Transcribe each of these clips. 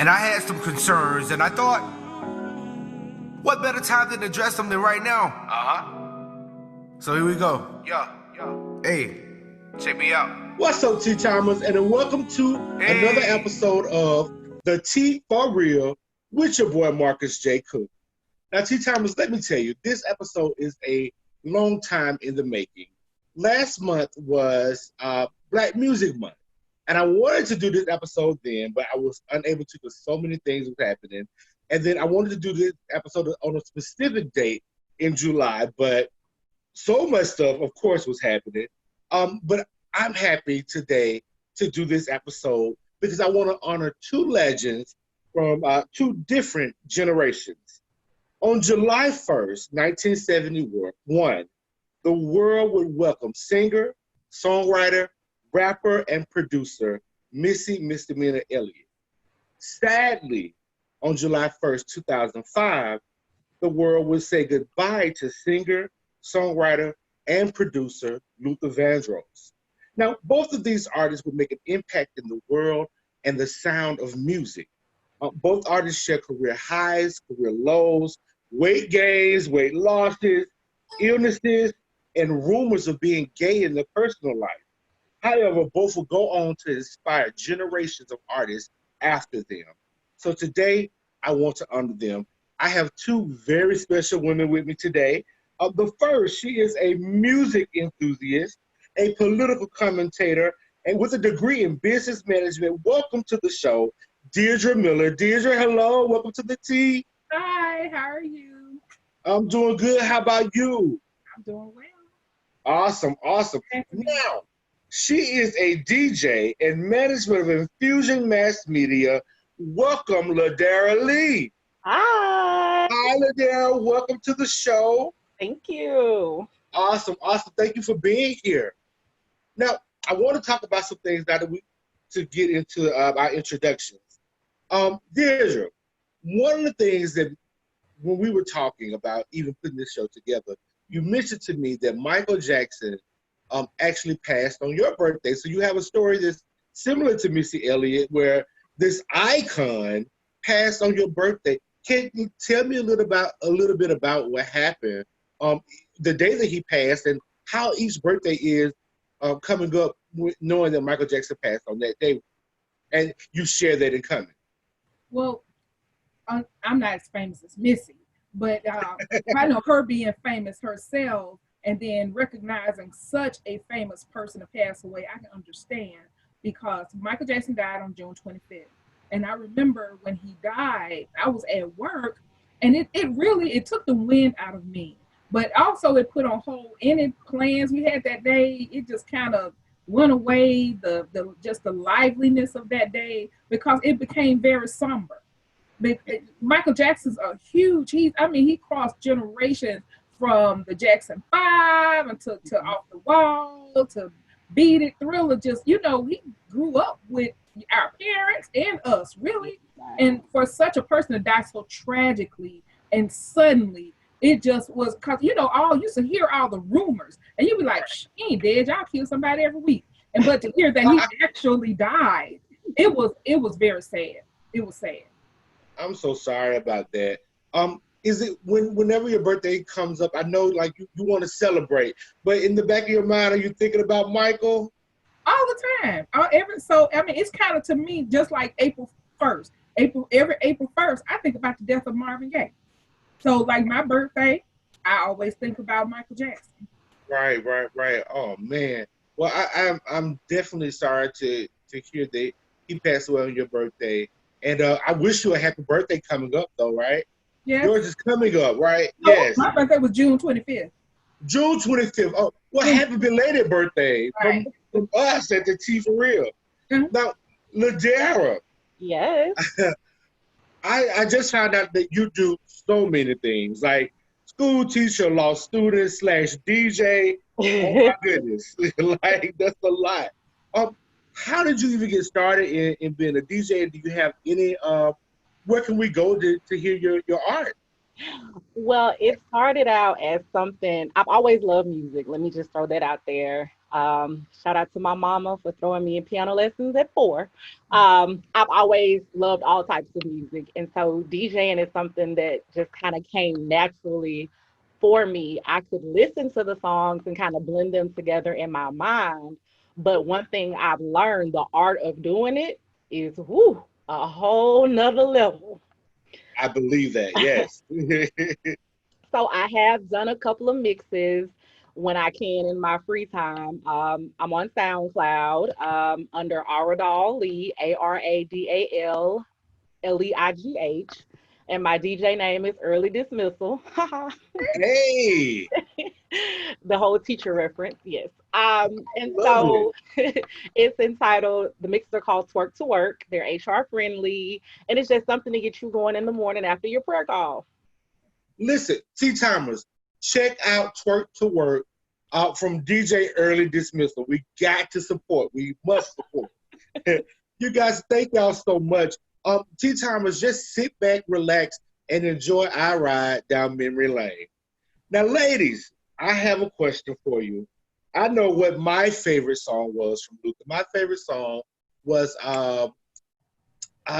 and I had some concerns, and I thought, what better time than to address them than right now? So here we go. Hey, check me out. What's up, Tea Timers, and welcome to another episode of the Tea for Real with your boy Marcus J. Cook. Now, Tea Timers, let me tell you, this episode is a long time in the making. Last month was Black Music Month, and I wanted to do this episode then, but I was unable to because so many things were happening. And then I wanted to do this episode on a specific date in July, but so much stuff, of course, was happening. But I'm happy today to do this episode because I want to honor two legends from two different generations. On July 1st, 1971, the world would welcome singer, songwriter, rapper, and producer Missy Misdemeanor Elliott. Sadly, on July 1st, 2005, the world would say goodbye to singer, songwriter, and producer Luther Vandross. Now, both of these artists would make an impact in the world and the sound of music. Both artists share career highs, career lows, weight gains, weight losses, illnesses, and rumors of being gay in their personal life. However, both will go on to inspire generations of artists after them. So today, I want to honor them. I have two very special women with me today. The first, she is a music enthusiast, a political commentator, and with a degree in business management. Welcome to the show, Dedra Miller. Dedra, hello. Welcome to the tea. Hi, how are you? I'm doing good. How about you? I'm doing well. Awesome. Now, she is a DJ and management of Infusion Mass Media. Welcome, LaDara Leigh. Hi. Hi, LaDara. Welcome to the show. Thank you. Awesome. Thank you for being here. Now, I want to talk about some things now that to get into our introductions. Dedra, one of the things that when we were talking about even putting this show together, you mentioned to me that Michael Jackson actually passed on your birthday. So you have a story that's similar to Missy Elliott, where this icon passed on your birthday. Can you tell me a little bit about what happened the day that he passed and how each birthday is coming up, knowing that Michael Jackson passed on that day, and you share that in common? Well, I'm not as famous as Missy, but I know her being famous herself and then recognizing such a famous person to pass away, I can understand, because Michael Jackson died on June 25th. And I remember when he died, I was at work, and it really took the wind out of me. But also it put on hold any plans we had that day. It just kind of went away, the liveliness of that day, because it became very somber. Michael Jackson's a huge, he crossed generations, from the Jackson 5 and to Off the Wall to Beat It, Thriller. Just, he grew up with our parents and us, really. And for such a person to die so tragically and suddenly, it just was, because, you used to hear all the rumors, and you'd be like, he ain't dead, y'all kill somebody every week. But to hear that he actually died, it was very sad. It was sad. I'm so sorry about that. Is it whenever your birthday comes up, I know like you want to celebrate, but in the back of your mind, are you thinking about Michael? All the time. It's kind of, to me, just like April 1st. Every April 1st, I think about the death of Marvin Gaye. So like my birthday, I always think about Michael Jackson. Right. Oh man. Well, I'm definitely sorry to hear that he passed away on your birthday. And I wish you a happy birthday coming up though, right? Yes. Yours is coming up, right? Oh, yes. My birthday was June 25th. June 25th. Oh, well, happy belated birthday from us at the Tea for Real. Mm-hmm. Now, LaDara. Yes. I just found out that you do so many things, like school teacher, law student / DJ. Oh my goodness, like that's a lot. How did you even get started in being a DJ? Do you have any? Where can we go to hear your art? Well, it started out as something, I've always loved music. Let me just throw that out there. Shout out to my mama for throwing me in piano lessons at 4. I've always loved all types of music. And so DJing is something that just kind of came naturally for me. I could listen to the songs and kind of blend them together in my mind. But one thing I've learned, the art of doing it is a whole nother level. I believe that, yes. So I have done a couple of mixes when I can in my free time. I'm on SoundCloud under Aradal Leigh, Aradal Leigh. And my DJ name is Early Dismissal. Hey! The whole teacher reference, yes. And Love so it's entitled, the mixes are called Twerk to Work. They're HR friendly. And it's just something to get you going in the morning after your prayer call. Listen, T-Timers, check out Twerk to Work from DJ Early Dismissal. We got to support. We must support. You guys, thank y'all so much. T-Timers, just sit back, relax, and enjoy our ride down memory lane. Now, ladies, I have a question for you. I know what my favorite song was from Luther. My favorite song was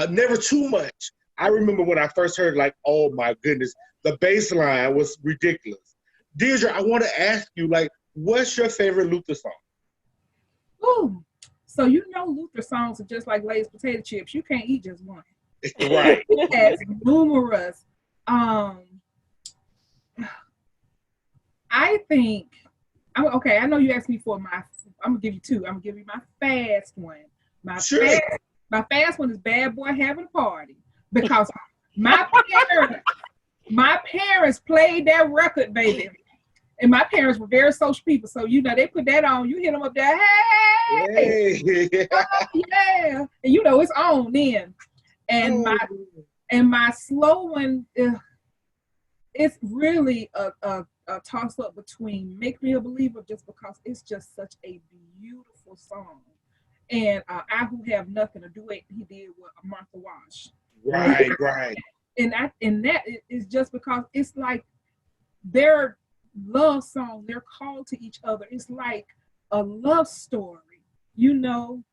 Never Too Much. I remember when I first heard, like, oh my goodness, the bass line was ridiculous. Dedra, I want to ask you, like, what's your favorite Luther song? Ooh, so you know Luther songs are just like Lay's potato chips. You can't eat just one. Right. It has numerous. I think, okay, I know you asked me for I'm going to give you 2. I'm going to give you my fast one. My fast one is Bad Boy Having a Party. Because my parents played that record, baby. And my parents were very social people. So, you know, they put that on. You hit them up there, hey. Oh, yeah. And, you know, it's on then. And my slow one, it's really a toss-up between Make Me a Believer, just because it's just such a beautiful song. And I Who Have Nothing to Do It, he did with Martha Wash. Right. And that is just because it's like their love song, they're called to each other. It's like a love story. You know,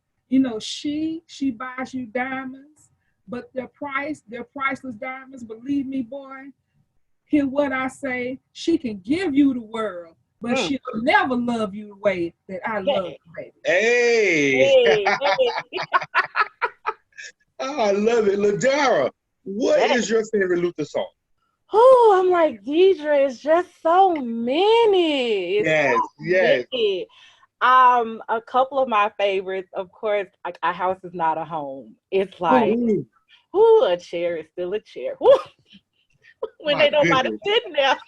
she buys you diamonds, but they're priceless diamonds. Believe me, boy, hear what I say. She can give you the world, but she'll never love you the way that I love you, baby. Hey. Oh, I love it. LaDara, what is your favorite Luther song? Oh, I'm like, Dedra, it's just so many. Yes. Many. A couple of my favorites, of course, like A House Is Not a Home. It's like, a chair is still a chair. When they don't mind sitting there.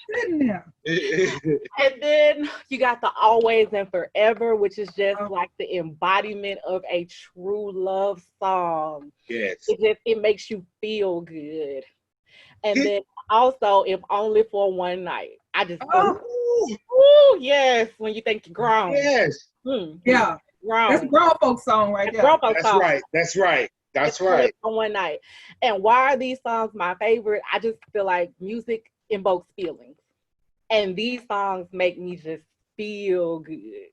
And then you got the Always and Forever, which is just like the embodiment of a true love song. Yes. It makes you feel good. And then also, If Only for One Night. I just yes, when you think you're grown. Yes. Yeah. Grown. That's a grown folks song right there. That's right. On one night. And why are these songs my favorite? I just feel like music invokes feelings. And these songs make me just feel good.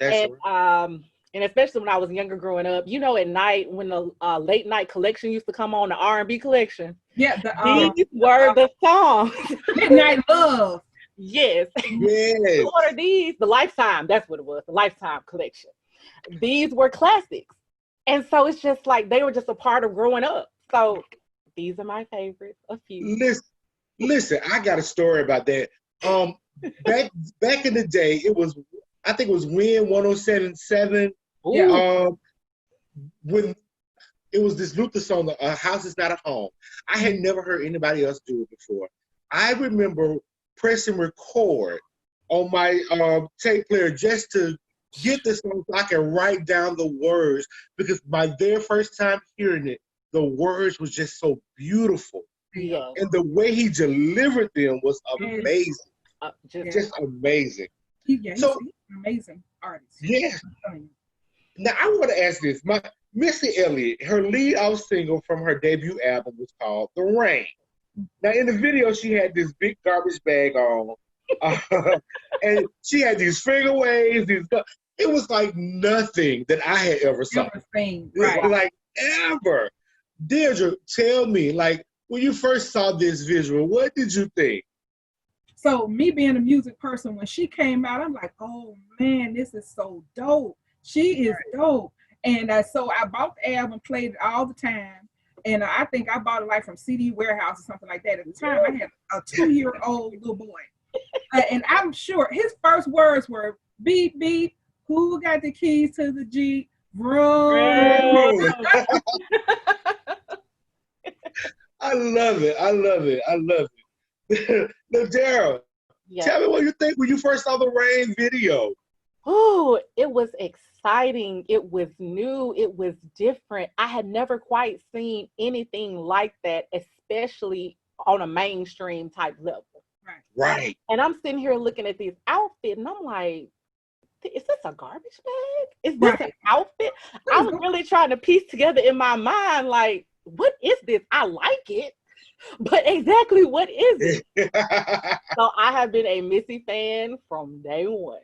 And especially when I was younger growing up, you know, at night when the late night collection used to come on, the R&B collection. Yeah. These were the songs. Midnight Love. Yes. What are these? The Lifetime. That's what it was. The Lifetime collection. These were classics. And so it's just like they were just a part of growing up. So these are my favorites. A few. Listen, I got a story about that. Back in the day, I think it was Win 107.7. When it was this Luther song, A House Is Not a Home. I had never heard anybody else do it before. I remember pressing record on my tape player just to get this song so I can write down the words, because my very first time hearing it, the words was just so beautiful. Yeah. And the way he delivered them was amazing. Just amazing. He's an amazing artist. Yes. Now I want to ask this. Missy Elliott, her lead out single from her debut album was called The Rain. Now in the video, she had this big garbage bag on. And she had these finger waves, it was like nothing that I had ever saw. Never seen, right? Like ever. Dedra, tell me, like when you first saw this visual, what did you think? So me being a music person, when she came out, I'm like, oh man, this is so dope. She is dope. And so I bought the album, played it all the time. And I think I bought it like from CD Warehouse or something like that. At the time, I had a 2-year-old little boy. And I'm sure his first words were, beep, beep, who got the keys to the Jeep? Vroom. I love it. I love it. I love it. LaDara, tell me what you think when you first saw the Rain video. Oh, it was exciting. It was new. It was different. I had never quite seen anything like that, especially on a mainstream type level. Right. And I'm sitting here looking at these outfits, and I'm like, is this a garbage bag? Is this an outfit? I was really trying to piece together in my mind, like, what is this? I like it, but exactly what is it? So I have been a Missy fan from day one.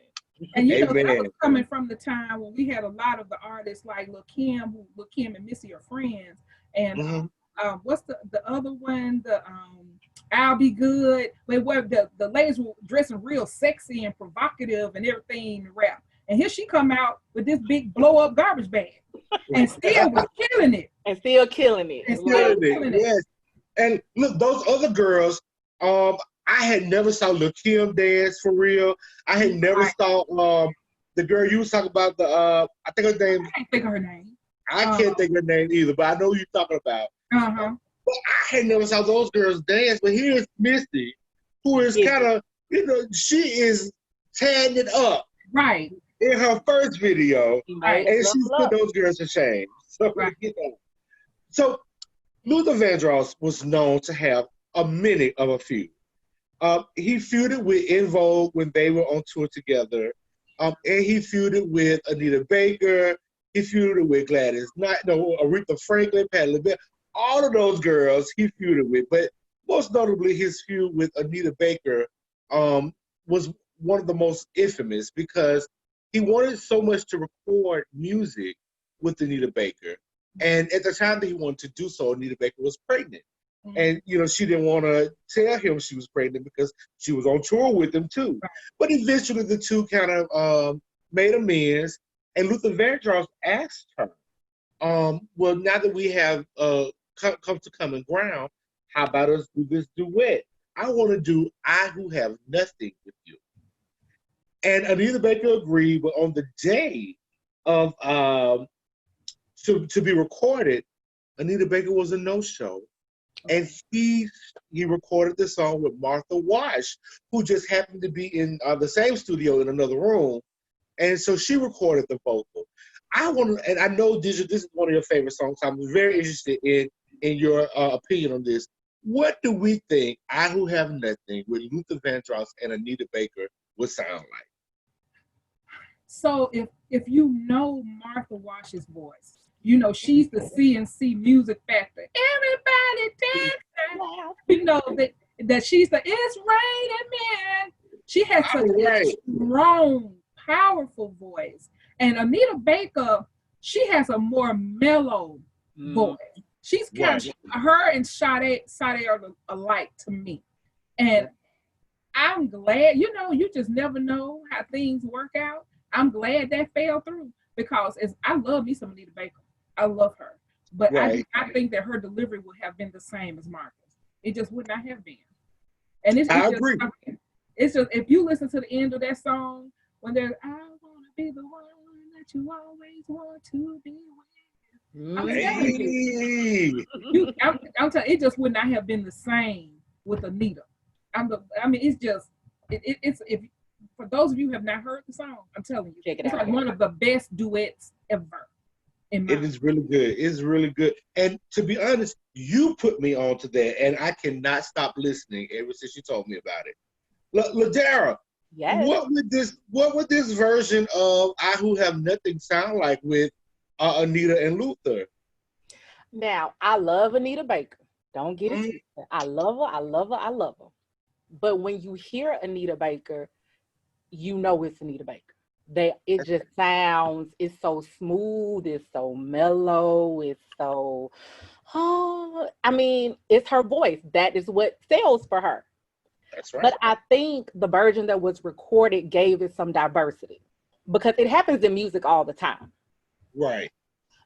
And you know, that was coming from the time when we had a lot of the artists like Lil Kim and Missy are friends. And what's the other one? The I'll Be Good. Where the ladies were dressing real sexy and provocative and everything to rap. And here she come out with this big blow up garbage bag. And still was killing it. And still killing it. And still killing it. Yes. And look, those other girls, I had never saw Lil Kim dance for real. I had never saw the girl you was talking about, I think her name. I can't think of her name. I can't think of her name either, but I know who you're talking about. But I had never saw those girls dance, but here's Missy, who is kind of, you know, she is tearing it up. Right. In her first video. Right. And she's put those girls to shame. So, you know. So Luther Vandross was known to have a minute of a feud. He feuded with En Vogue when they were on tour together. And he feuded with Anita Baker. He feuded with Aretha Franklin, Patti LaBelle. All of those girls he feuded with. But most notably, his feud with Anita Baker was one of the most infamous because he wanted so much to record music with Anita Baker. And at the time that he wanted to do so, Anita Baker was pregnant. And, you know, she didn't want to tell him she was pregnant because she was on tour with him, too. But eventually the two kind of made amends. And Luther Vandross asked her, well, now that we have come to common ground, how about us do this duet? I want to do I Who Have Nothing with You. And Anita Baker agreed, but on the day of to be recorded, Anita Baker was a no-show. And he recorded the song with Martha Wash, who just happened to be in the same studio in another room. And so she recorded the vocal. And I know this is one of your favorite songs. So I'm very interested in your opinion on this. What do we think I Who Have Nothing with Luther Vandross and Anita Baker would sound like? So if you know Martha Wash's voice, you know she's the CNC Music Factor. Everybody dance. You know that she's the It's Raining Man. She has such a strong, powerful voice. And Anita Baker, she has a more mellow voice. She's kind of, her and Sade are alike to me. And I'm glad, you know, you just never know how things work out. I'm glad that fell through because I love me some Anita Baker. I love her. But I think that her delivery would have been the same as Markus. It just would not have been. And I agree. It's just, if you listen to the end of that song, when there's, I want to be the one that you always want to be with. I'm telling you, it just would not have been the same with Anita. It's just, it's if for those of you who have not heard the song, I'm telling you, it's like one of the best duets ever. It is really good. It's really good. And to be honest, you put me on to that, and I cannot stop listening ever since you told me about it. LaDara, what would this version of I Who Have Nothing sound like with Anita and Luther? Now, I love Anita Baker. Don't get it twisted. I love her. I love her. I love her. But when you hear Anita Baker, you know it's Anita Baker. It just sounds, it's so smooth, it's so mellow, it's so, I mean, it's her voice. That is what sells for her. That's right. But I think the version that was recorded gave it some diversity, because it happens in music all the time. Right.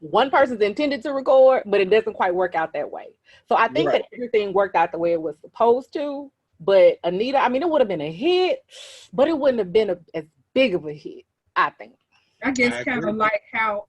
One person's intended to record, but it doesn't quite work out that way. So I think Right. that everything worked out the way it was supposed to. But Anita, I mean, it would have been a hit, but it wouldn't have been as big of a hit, I think. I guess kind of like how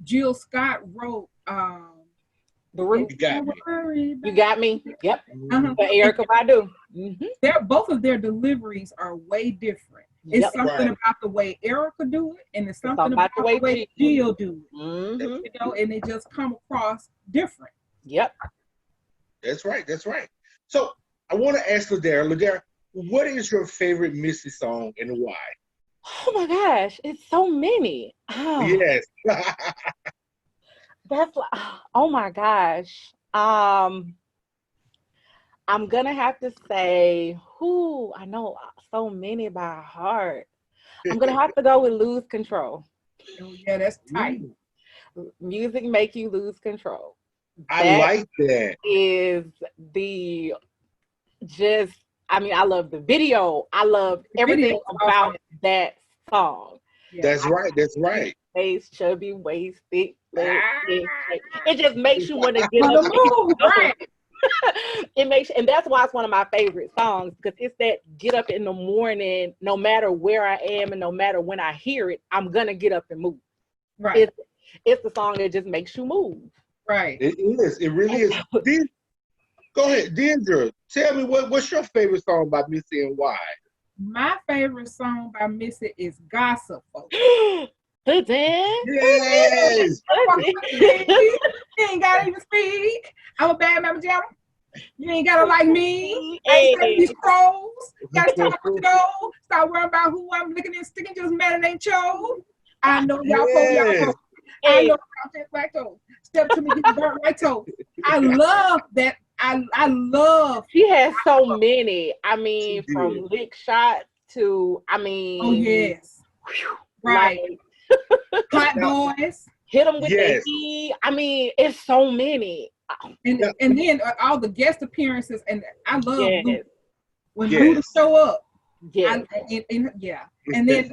Jill Scott wrote The Root. You got me. You got me. Yep. Uh-huh. For Erykah Badu. Mm-hmm. Both of their deliveries are way different. It's Yep. something Right. about the way Erykah do it, and it's something about the way Jill do it. Mm-hmm. You know, and they just come across different. Yep. That's right. That's right. So I want to ask LaDara. LaDara, what is your favorite Missy song and why? Oh my gosh, it's so many. Oh, Yes. that's like, oh my gosh. I'm gonna have to say, I know so many by heart. I'm gonna have to go with Lose Control. Oh, yeah, that's tight. Music make you lose control. I like that. Is I mean, I love the video. I love everything about that song. Yeah. That's right. That's right. Face, chubby, wasted. It just makes you want to get up. Right. It makes, and that's why it's one of my favorite songs, because it's that get up in the morning, no matter where I am and no matter when I hear it, I'm gonna get up and move. Right. It's the song that just makes you move. Right. It is. It really is. Go ahead, Dedra. Tell me what's your favorite song by Missy and why? My favorite song by Missy is Gossip Folks. Yes. You ain't gotta even speak. I'm a bad mama jamma. You ain't gotta like me. I ain't got these pros. Gotta talk to go. Stop worrying about who I'm looking and sticking. Just man and ain't chose. I know y'all Yes. folks. I know y'all take black toes. Step to me, get the burnt right toe. I love that. I love. She has so many. I mean, She from did. lick shots to, I mean. Oh yes. Right. Hot boys. Hit them with Yes. the E. I mean, it's so many. And then all the guest appearances, and I love Luda. When Yes. Luda show up. Yeah. And then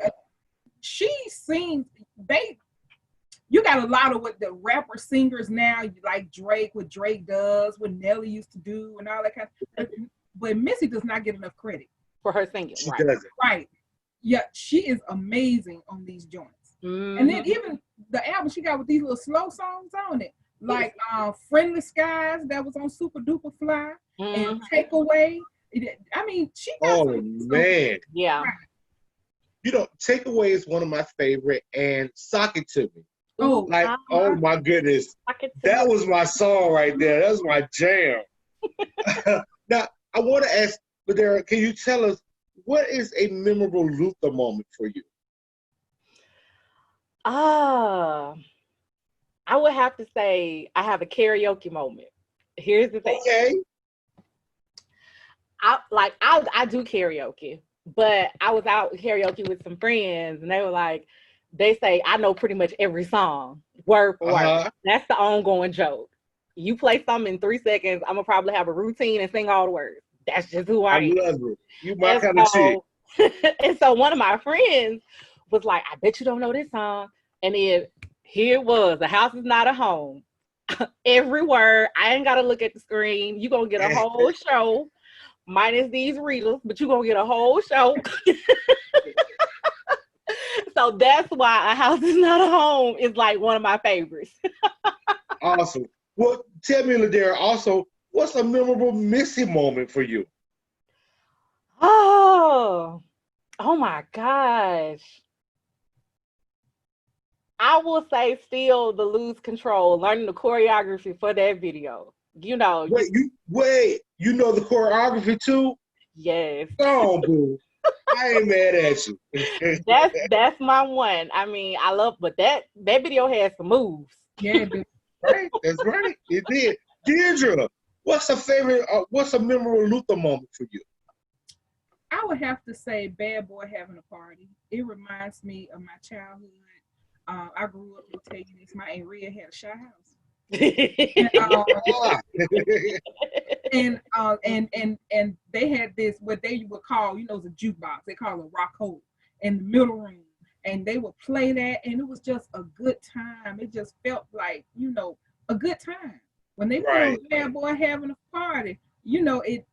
she sings. You got a lot of what the rapper singers now, like Drake, what Drake does, what Nelly used to do, and all that kind of stuff. But Missy does not get enough credit For her singing. She Right. does it. Right. Yeah, she is amazing on these joints. Mm-hmm. And then even the album she got with these little slow songs on it, like Friendly Skies that was on Super Duper Fly, and Takeaway. I mean, she got Oh man. Yeah. You know, Takeaway is one of my favorite, and Sock It To Me. Oh, Like, oh my goodness. That was my song right there. That was my jam. Now, I want to ask, LaDara, can you tell us what is a memorable Luther moment for you? I would have to say I have a karaoke moment. Here's the thing. Okay. I do karaoke, but I was out karaoke with some friends and they were like, they say, I know pretty much every song, word for word. That's the ongoing joke. You play something in 3 seconds, I'm gonna probably have a routine and sing all the words. That's just who I am. I love it. You my kind of chick. And so one of my friends was like, I bet you don't know this song. And then here it was, The House Is Not a Home. Every word, I ain't gotta look at the screen. You're gonna get a whole show, minus these readers, but you're gonna get a whole show. So that's why A House Is Not a Home is like one of my favorites. Awesome. Well, tell me, LaDara, also, what's a memorable Missy moment for you? Oh my gosh. I will say still the Lose Control, learning the choreography for that video. You know. You know the choreography too? Yes. Oh, boo. I ain't mad at you. That's my one. I mean, I love, but that video has some moves. Yeah, right. That's right. It did. Dedra, what's a memorable Luther moment for you? I would have to say Bad Boy Having a Party. It reminds me of my childhood. I grew up, to tell you this, my Aunt Rhea had a shy house. And they had this, what they would call, you know, the jukebox. They call it rock hole in the middle room. And they would play that, and it was just a good time. It just felt like, you know, a good time. When they put on Bad Boy Having a Party, you know, it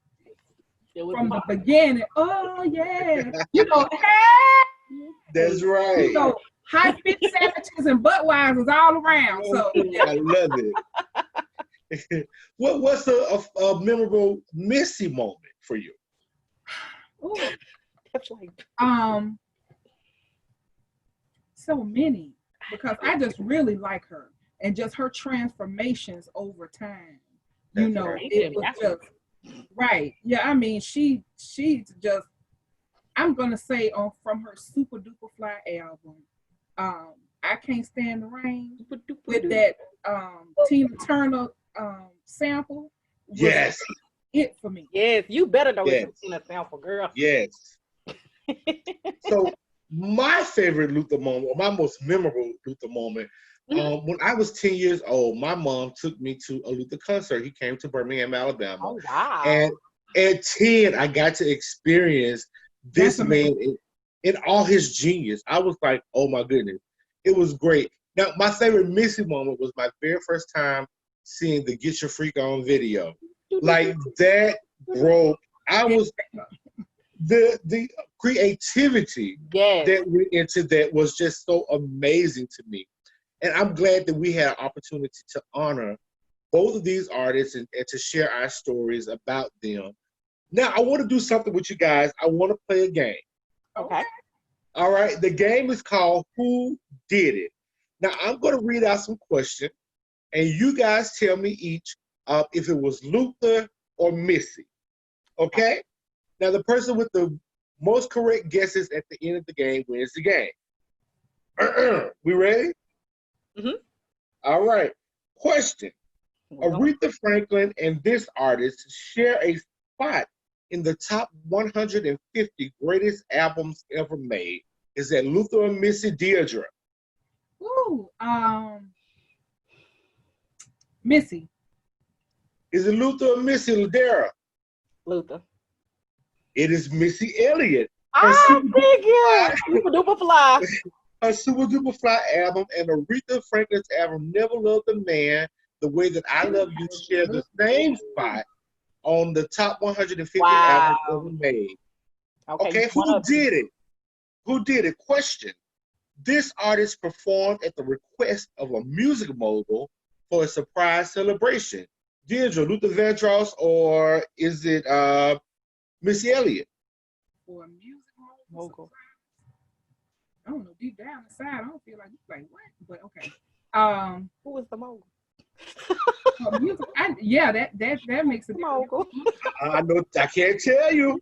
was from the beginning. Oh, yeah. You know, hey! That's right. You know, high fit sandwiches and Budweisers all around. So yeah. I love it. What's a memorable Missy moment for you? Ooh. So many, because I just really like her and just her transformations over time. You know, it was just right. Yeah, I mean, she's just. I'm gonna say from her Super Duper Fly album, I Can't Stand the Rain with that Tina Turner sample. Yes. It for me. Yes, you better know it's Tina sample, girl. Yes. So my favorite Luther moment, or my most memorable Luther moment, when I was 10 years old, my mom took me to a Luther concert. He came to Birmingham, Alabama. Oh, wow. And at 10, I got to experience this man in all his genius. I was like, oh my goodness. It was great. Now, my favorite Missy moment was my very first time seeing the Get Your Freak On video. Like, that broke. I was... The creativity that went into that was just so amazing to me. And I'm glad that we had an opportunity to honor both of these artists and to share our stories about them. Now, I want to do something with you guys. I want to play a game. Okay. All right. The game is called Who Did It? Now, I'm going to read out some questions, and you guys tell me each if it was Luther or Missy. Okay? Now, the person with the most correct guesses at the end of the game wins the game. We ready? Mm-hmm. All right. Question. Aretha Franklin and this artist share a spot in the top 150 greatest albums ever made. Is that Luther or Missy? Dedra? Ooh, Missy. Is it Luther or Missy? LaDara? Luther. It is Missy Elliott. I figured. Super Duper Fly. Her Super Duper Fly album and Aretha Franklin's album Never Loved a Man the Way That I Love You share the same spot on the top 150 albums ever made. Okay, who did it? Who did it? Question. This artist performed at the request of a music mogul for a surprise celebration. Dedra, Luther Vandross, or is it Missy Elliott? For a music mogul. I don't know, deep down inside, I don't feel like you're like, what? But okay. Who was the mogul? Music, that makes a mogul. I know, I can't tell you.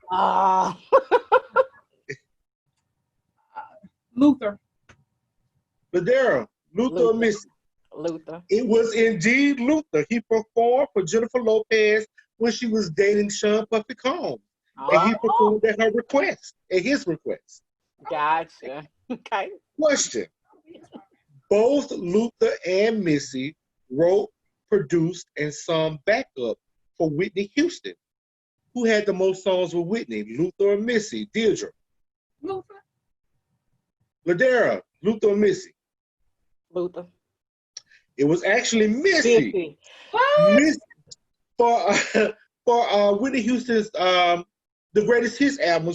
Luther. LaDara, Luther or Missy? Luther. It was indeed Luther. He performed for Jennifer Lopez when she was dating Sean Puffy Combs. And he performed at her request, at his request. Gotcha. Okay. Question. Both Luther and Missy wrote, produced, and sung backup for Whitney Houston. Who had the most songs with Whitney, Luther or Missy? Dedra? Luther. LaDara, Luther or Missy? Luther. It was actually Missy. Missy for Whitney Houston's the Greatest Hits album.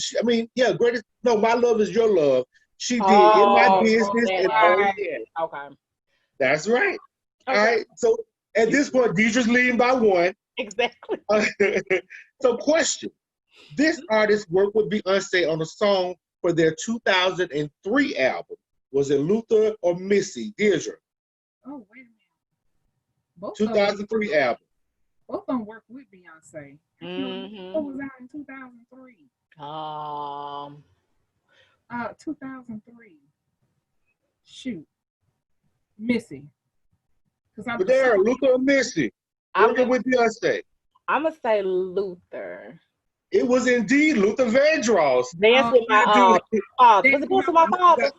My Love Is Your Love. She did In My Business and Okay. That's right. Okay. All right. So at this point, Dedra's leading by 1. Exactly. So question. This artist worked with Beyonce on a song for their 2003 album. Was it Luther or Missy? Dedra? Oh, wait a minute. Both 2003 album. Both of them worked with Beyonce. Mm-hmm. What was out in 2003? 2003. Shoot. Missy. But there, Luther or Missy? Working with Beyonce. I'm going to say Luther. It was indeed Luther Vandross. Dance with my father. Was it Dance with my father?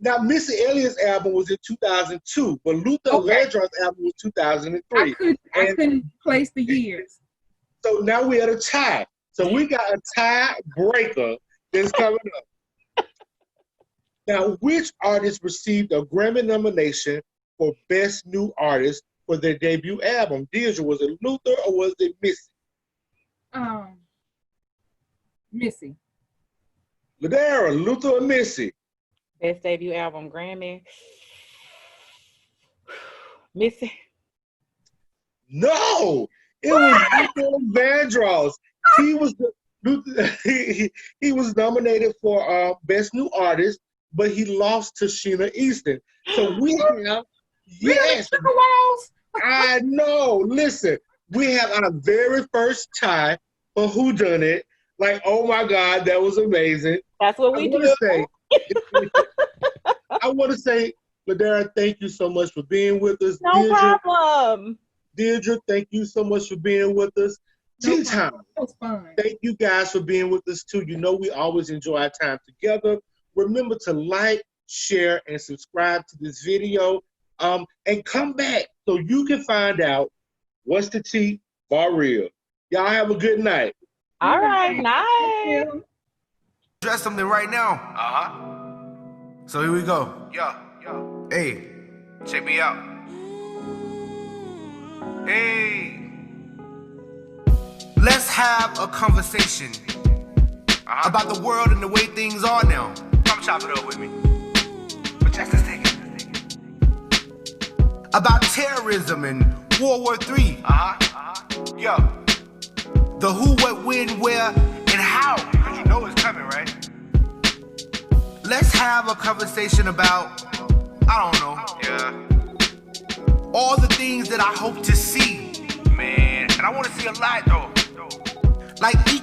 Now, Missy Elliott's album was in 2002, but Luther Vandross' album was 2003. I couldn't place the years. So now we're at a tie. So we got a tie breaker that's coming up. Now, which artist received a Grammy nomination for Best New Artist for their debut album? Dedra, was it Luther or was it Missy? Missy. LaDara, Luther or Missy? Best debut album, Grammy. Missy. No, it was Luther Vandross. He was nominated for Best New Artist, but he lost to Sheena Easton. So we have, yes, I know. Listen, we have our very first tie for Who Done It. Like, oh my God, that was amazing. That's what we do. I want to say, LaDara, thank you so much for being with us. No problem. Dedra, thank you so much for being with us. Tea time. That was fun. Thank you guys for being with us too. You know we always enjoy our time together. Remember to like, share, and subscribe to this video. And come back so you can find out what's the tea for real. Y'all have a good night. All right, night. Address something right now. So here we go. Yo. Hey, check me out. Hey. Let's have a conversation about the world and the way things are now. Come chop it up with me. But just let's take it. About terrorism and World War III. Yo. The who, what, when, where, and how. Because you know it's coming, right? Let's have a conversation about, I don't know. All the things that I hope to see. Man, and I want to see a lot, though. Like